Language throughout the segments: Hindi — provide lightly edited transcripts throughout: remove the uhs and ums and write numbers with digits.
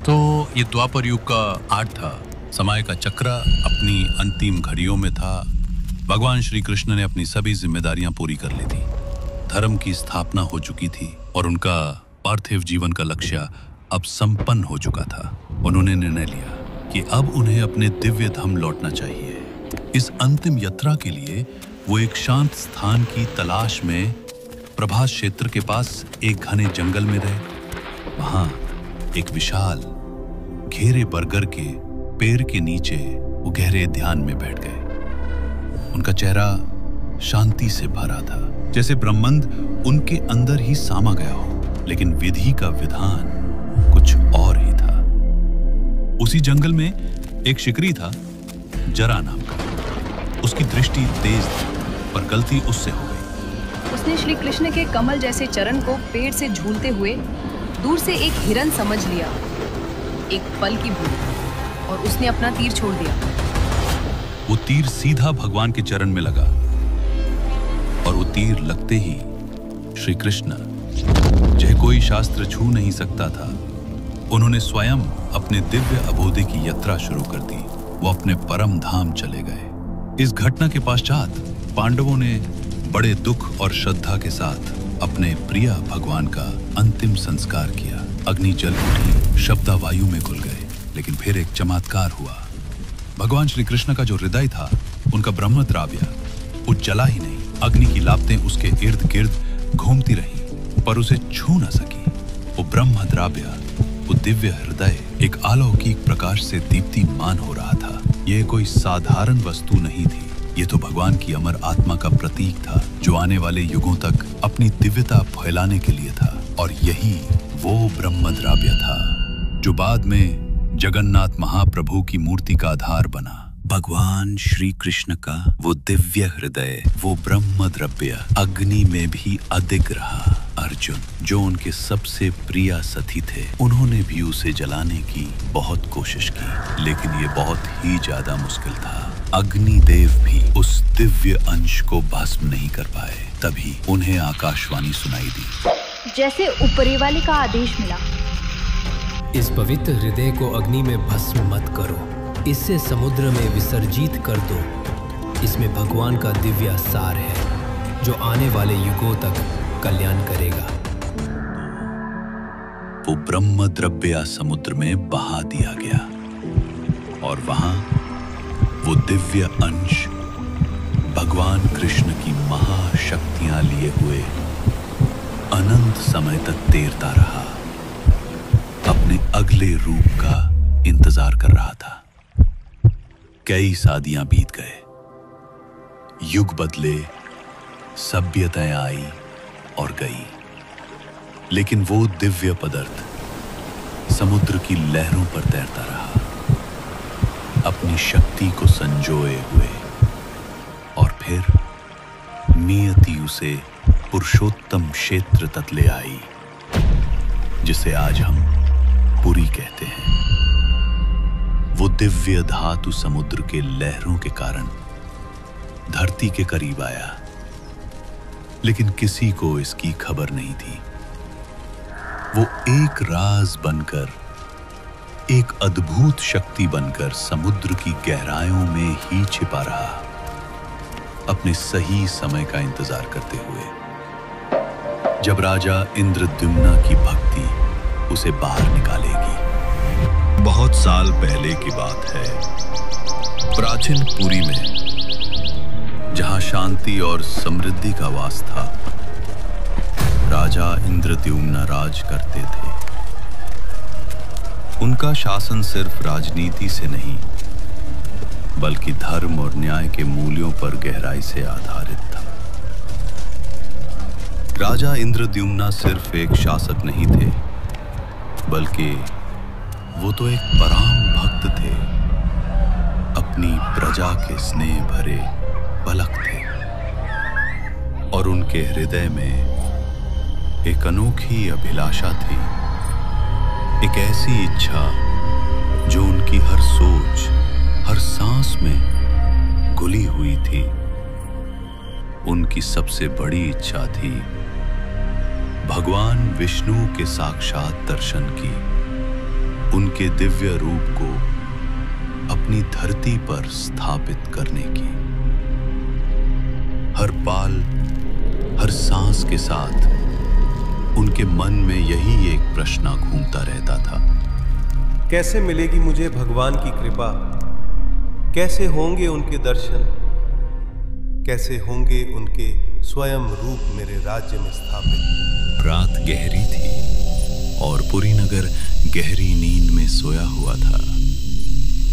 तो ये द्वापर युग का आठ था। समय का चक्र अपनी अंतिम घड़ियों में था। भगवान श्री कृष्ण ने अपनी सभी जिम्मेदारियां पूरी कर ली थी। धर्म की स्थापना हो चुकी थी और उनका पार्थिव जीवन का लक्ष्य अब संपन्न हो चुका था। उन्होंने निर्णय लिया कि अब उन्हें अपने दिव्य धाम लौटना चाहिए। इस अंतिम यात्रा के लिए वो एक शांत स्थान की तलाश में प्रभास क्षेत्र के पास एक घने जंगल में रहे। वहां एक विशाल घेरे बरगद के पेड़ के नीचे वो गहरे ध्यान में बैठ गए। उनका चेहरा शांति से भरा था, जैसे ब्रह्मांड उनके अंदर ही सामा गया हो। लेकिन विधि का विधान कुछ और ही था। उसी जंगल में एक शिकारी था, जरा नाम का। उसकी दृष्टि तेज थी, पर गलती उससे हो गई। उसने श्री कृष्ण के कमल जैसे चरण को पेड़ से झूलते हुए दूर से एक हिरन समझ लिया, एक पल की भूल, और उसने अपना तीर छोड़ दिया। वो तीर सीधा भगवान के चरण में लगा और वो तीर लगते ही श्री कृष्ण, जिन्हें कोई शास्त्र छू नहीं सकता था, उन्होंने स्वयं अपने दिव्य अबोधि की यात्रा शुरू कर दी। वो अपने परम धाम चले गए। इस घटना के पश्चात पांडवों ने बड़े दुख और श्रद्धा के साथ अपने प्रिय भगवान का अंतिम संस्कार किया। अग्नि जल उठी, शब्द वायु में घुल गए। लेकिन फिर एक चमत्कार हुआ। भगवान श्री कृष्ण का जो हृदय था, उनका ब्रह्म द्राव्य, वो जला ही नहीं। अग्नि की लापतें उसके इर्द गिर्द घूमती रहीं, पर उसे छू न सकी। वो ब्रह्म द्राव्य, वो दिव्य हृदय एक अलौकिक प्रकाश से दीप्तिमान हो रहा था। यह कोई साधारण वस्तु नहीं थी। ये तो भगवान की अमर आत्मा का प्रतीक था, जो आने वाले युगों तक अपनी दिव्यता फैलाने के लिए था। और यही वो ब्रह्म द्राव्य था जो बाद में जगन्नाथ महाप्रभु की मूर्ति का आधार बना। भगवान श्री कृष्ण का वो दिव्य हृदय, वो ब्रह्म द्रव्य अग्नि में भी अधिक रहा। अर्जुन, जो उनके सबसे प्रिय सखी थे, उन्होंने भी उसे जलाने की बहुत कोशिश की, लेकिन ये बहुत ही ज्यादा मुश्किल था। अग्निदेव भी उस दिव्य अंश को भस्म नहीं कर पाए। तभी उन्हें आकाशवाणी सुनाई दी, जैसे ऊपरी वाले का आदेश मिला, इस पवित्र हृदय को अग्नि में भस्म मत करो, इसे समुद्र में विसर्जित कर दो। इसमें भगवान का दिव्य सार है, जो आने वाले युगों तक कल्याण करेगा। वो ब्रह्म द्रव्य समुद्र में बहा दिया गया और वहां वो दिव्य अंश भगवान कृष्ण की महाशक्तियां लिए हुए अनंत समय तक तैरता रहा, अपने अगले रूप का इंतजार कर रहा था। कई सदियां बीत गए, युग बदले, सभ्यताएं आई और गई, लेकिन वो दिव्य पदार्थ समुद्र की लहरों पर तैरता रहा, अपनी शक्ति को संजोए हुए। और फिर नियति उसे पुरुषोत्तम क्षेत्र तक ले आई, जिसे आज हम पुरी कहते हैं। वो दिव्य धातु समुद्र के लहरों के कारण धरती के करीब आया, लेकिन किसी को इसकी खबर नहीं थी। वो एक राज बनकर, एक अद्भुत शक्ति बनकर समुद्र की गहराइयों में ही छिपा रहा, अपने सही समय का इंतजार करते हुए। जब राजा इंद्रद्युम्न की भक्ति उसे बाहर निकालेगी। बहुत साल पहले की बात है, प्राचीन पुरी में, जहां शांति और समृद्धि का वास था, राजा इंद्रद्युम्न राज करते थे। उनका शासन सिर्फ राजनीति से नहीं, बल्कि धर्म और न्याय के मूल्यों पर गहराई से आधारित था। राजा इंद्रद्युम्न सिर्फ एक शासक नहीं थे, बल्कि वो तो एक परम भक्त थे। अपनी प्रजा के स्नेह भरे पलक थे और उनके हृदय में एक अनोखी अभिलाषा थी, एक ऐसी इच्छा जो उनकी हर सोच, हर सांस में घुली हुई थी। उनकी सबसे बड़ी इच्छा थी भगवान विष्णु के साक्षात दर्शन की। उनके दिव्य रूप को अपनी धरती पर स्थापित करने की। हर पाल, हर सांस के साथ उनके मन में यही एक प्रश्न घूमता रहता था, कैसे मिलेगी मुझे भगवान की कृपा? कैसे होंगे उनके दर्शन? कैसे होंगे उनके स्वयं रूप मेरे राज्य में स्थापित? रात गहरी थी और पुरी नगर गहरी नींद में सोया हुआ था,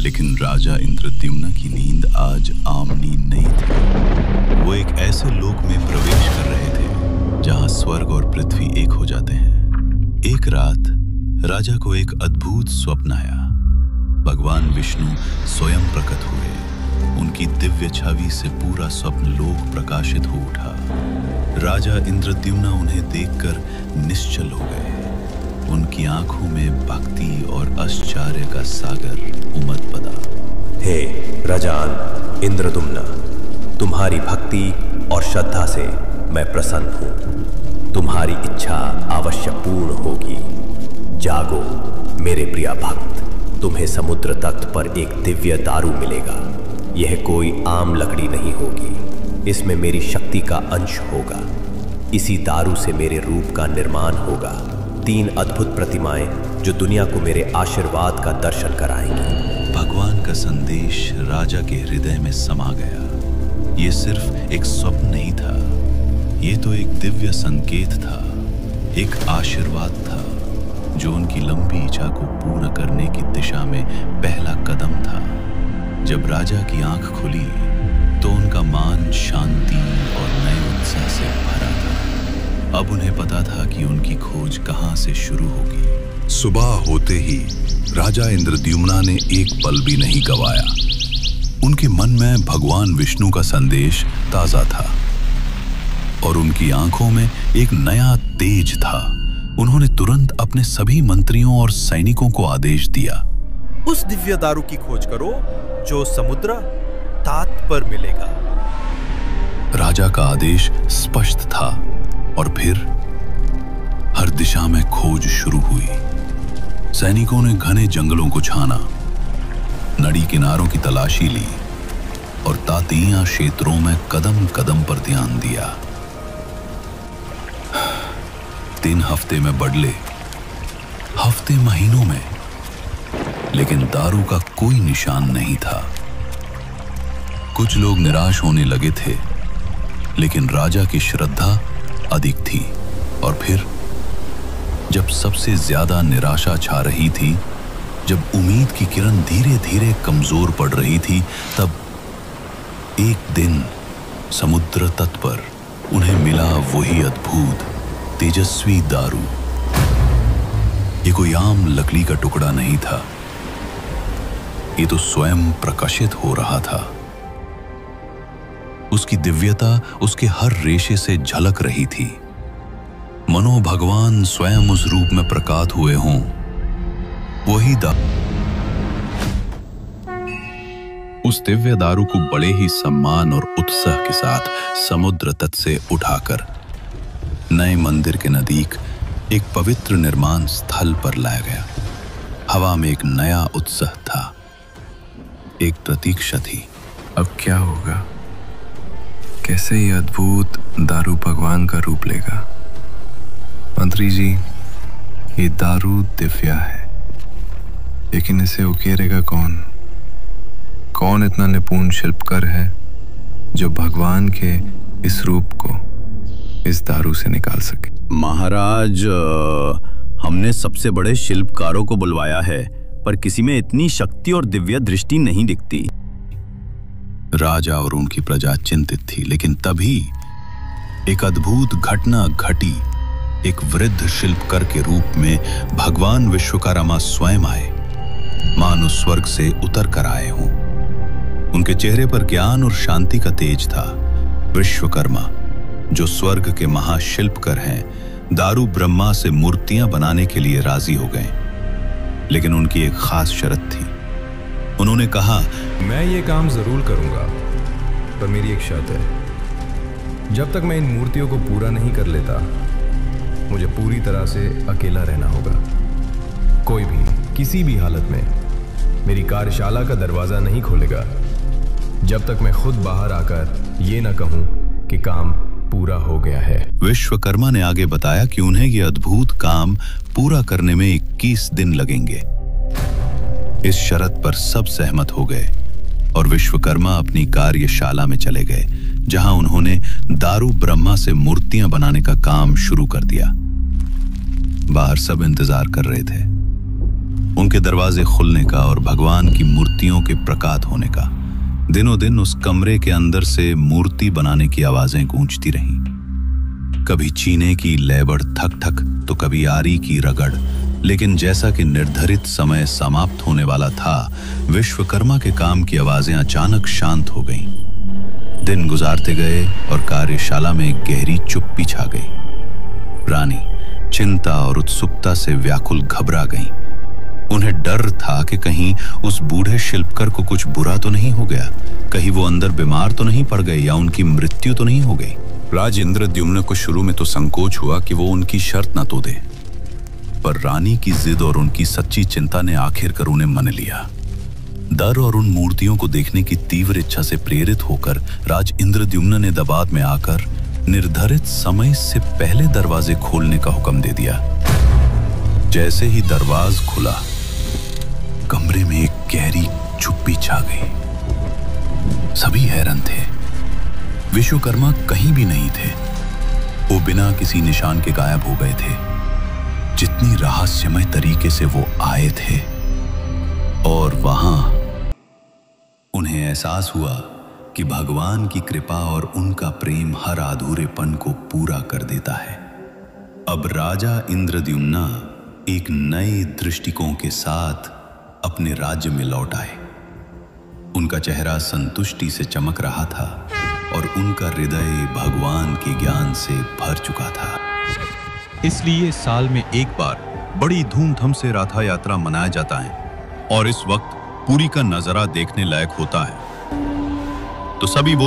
लेकिन राजा इंद्रद्युम्न की नींद आज आम नींद नहीं थी। वो एक ऐसे लोक में प्रवेश कर रहे थे जहां स्वर्ग और पृथ्वी एक हो जाते हैं। एक रात राजा को एक अद्भुत स्वप्न आया। भगवान विष्णु स्वयं प्रकट हुए। उनकी दिव्य छवि से पूरा स्वप्न लोक प्रकाशित हो उठा। राजा इंद्रद्युम्न उन्हें देखकर निश्चल हो गए। उनकी आंखों में भक्ति और आश्चर्य का सागर उमड़ पड़ा। हे राजान इंद्रद्युम्न, तुम्हारी भक्ति और श्रद्धा से मैं प्रसन्न हूं। तुम्हारी इच्छा अवश्य पूर्ण होगी। जागो मेरे प्रिय भक्त, तुम्हें समुद्र तट पर एक दिव्य दारू मिलेगा। यह कोई आम लकड़ी नहीं होगी, इसमें मेरी शक्ति का अंश होगा। इसी दारू से मेरे रूप का निर्माण होगा। 3 अद्भुत प्रतिमाएं जो दुनिया को मेरे आशीर्वाद का दर्शन कराएंगी। भगवान का संदेश राजा के हृदय में समा गया। ये सिर्फ एक स्वप्न नहीं था, ये तो एक दिव्य संकेत था, एक आशीर्वाद था जो उनकी लंबी इच्छा को पूर्ण करने की दिशा में पहला कदम था। जब राजा की आंख खुली तो उनका मान शांति और नए उत्साह से भरा था। अब उन्हें पता था कि उनकी खोज कहां से शुरू होगी। सुबह होते ही राजा इंद्रद्युम्न ने एक पल भी नहीं गवाया। उनके मन में भगवान विष्णु का संदेश ताजा था और उनकी आंखों में एक नया तेज था। उन्होंने तुरंत अपने सभी मंत्रियों और सैनिकों को आदेश दिया, उस दिव्य दारू की खोज करो जो समुद्र तट पर मिलेगा। राजा का आदेश स्पष्ट था और फिर हर दिशा में खोज शुरू हुई। सैनिकों ने घने जंगलों को छाना, नदी किनारों की तलाशी ली और तातीय क्षेत्रों में कदम कदम पर ध्यान दिया। 3 हफ्ते में बदले, हफ्ते महीनों में, लेकिन दारू का कोई निशान नहीं था। कुछ लोग निराश होने लगे थे, लेकिन राजा की श्रद्धा अधिक थी। और फिर जब सबसे ज्यादा निराशा छा रही थी, जब उम्मीद की किरण धीरे धीरे कमजोर पड़ रही थी, तब एक दिन समुद्र तट पर उन्हें मिला वही अद्भुत तेजस्वी दारू। ये कोई आम लकड़ी का टुकड़ा नहीं था, ये तो स्वयं प्रकाशित हो रहा था। उसकी दिव्यता उसके हर रेशे से झलक रही थी, मनो भगवान स्वयं उस रूप में प्रकट हुए हों। वही उस दिव्य दारू को बड़े ही सम्मान और उत्साह के साथ समुद्र तट से उठाकर नए मंदिर के नजदीक एक पवित्र निर्माण स्थल पर लाया गया। हवा में एक नया उत्साह था, एक प्रतीक्षा थी। अब क्या होगा? कैसे ये अद्भुत दारू भगवान का रूप लेगा? मंत्री जी, ये दारू दिव्या है, लेकिन इसे उकेरेगा कौन? कौन इतना निपुण शिल्पकार है जो भगवान के इस रूप को इस दारू से निकाल सके? महाराज, हमने सबसे बड़े शिल्पकारों को बुलवाया है, पर किसी में इतनी शक्ति और दिव्य दृष्टि नहीं दिखती। राजा और उनकी प्रजा चिंतित थी, लेकिन तभी एक अद्भुत घटना घटी। एक वृद्ध शिल्पकार के रूप में भगवान विश्वकर्मा स्वयं आए, मानो स्वर्ग से उतर कर आए हों। उनके चेहरे पर ज्ञान और शांति का तेज था। विश्वकर्मा, जो स्वर्ग के महाशिल्पकार हैं, दारू ब्रह्मा से मूर्तियां बनाने के लिए राजी हो गए, लेकिन उनकी एक खास शर्त थी। उन्होंने कहा, मैं ये काम जरूर करूंगा, पर मेरी एक शर्त है। जब तक मैं इन मूर्तियों को पूरा नहीं कर लेता, मुझे पूरी तरह से अकेला रहना होगा। कोई भी किसी भी हालत में मेरी कार्यशाला का दरवाजा नहीं खोलेगा जब तक मैं खुद बाहर आकर ये ना कहूं कि काम पूरा हो गया है। विश्वकर्मा ने आगे बताया कि उन्हें यह अद्भुत काम पूरा करने में 21 दिन लगेंगे। इस शर्त पर सब सहमत हो गए और विश्वकर्मा अपनी कार्यशाला में चले गए, जहां उन्होंने दारू ब्रह्मा से मूर्तियां बनाने का काम शुरू कर दिया। बाहर सब इंतजार कर रहे थे उनके दरवाजे खुलने का और भगवान की मूर्तियों के प्रकाट होने का। दिनों दिन उस कमरे के अंदर से मूर्ति बनाने की आवाजें गूंजती रहीं। कभी चीने की लेबड़ ठक ठक तो कभी आरी की रगड़। लेकिन जैसा कि निर्धारित समय समाप्त होने वाला था, विश्वकर्मा के काम की आवाजें अचानक शांत हो गईं। दिन गुजारते गए और कार्यशाला में एक गहरी चुप्पी छा गई। रानी चिंता और उत्सुकता से व्याकुल घबरा गईं। उन्हें डर था कि कहीं उस बूढ़े शिल्पकार को कुछ बुरा तो नहीं हो गया, कहीं वो अंदर बीमार तो नहीं पड़ गए या उनकी मृत्यु तो नहीं हो गई। राज इंद्रद्युम्न को शुरू में तो संकोच हुआ कि वो उनकी शर्त न तो दे, पर रानी की जिद और उनकी सच्ची चिंता ने आखिरकार उन्हें मन लिया। डर और उन मूर्तियों को देखने की तीव्र इच्छा से प्रेरित होकर राज इंद्रद्युम्न ने दबाव में आकर निर्धारित समय से पहले दरवाजे खोलने का हुक्म दे दिया। जैसे ही दरवाजा खुला, कमरे में एक गहरी चुप्पी छा गई। सभी हैरान थे। विश्वकर्मा कहीं भी नहीं थे। वो बिना किसी निशान के गायब हो गए थे। जितनी रहस्यमय तरीके से वो आए थे, और वहां उन्हें एहसास हुआ कि भगवान की कृपा और उनका प्रेम हर अधूरेपन को पूरा कर देता है। अब राजा इंद्रद्युम्न एक नए दृष्टिकोण के साथ अपने राज्य में लौट आए। उनका चेहरा संतुष्टि से चमक रहा था और उनका हृदय भगवान के ज्ञान से भर चुका था। इसलिए साल में एक बार बड़ी धूमधाम से रथ यात्रा मनाया जाता है और इस वक्त पुरी का नजारा देखने लायक होता है। तो सभी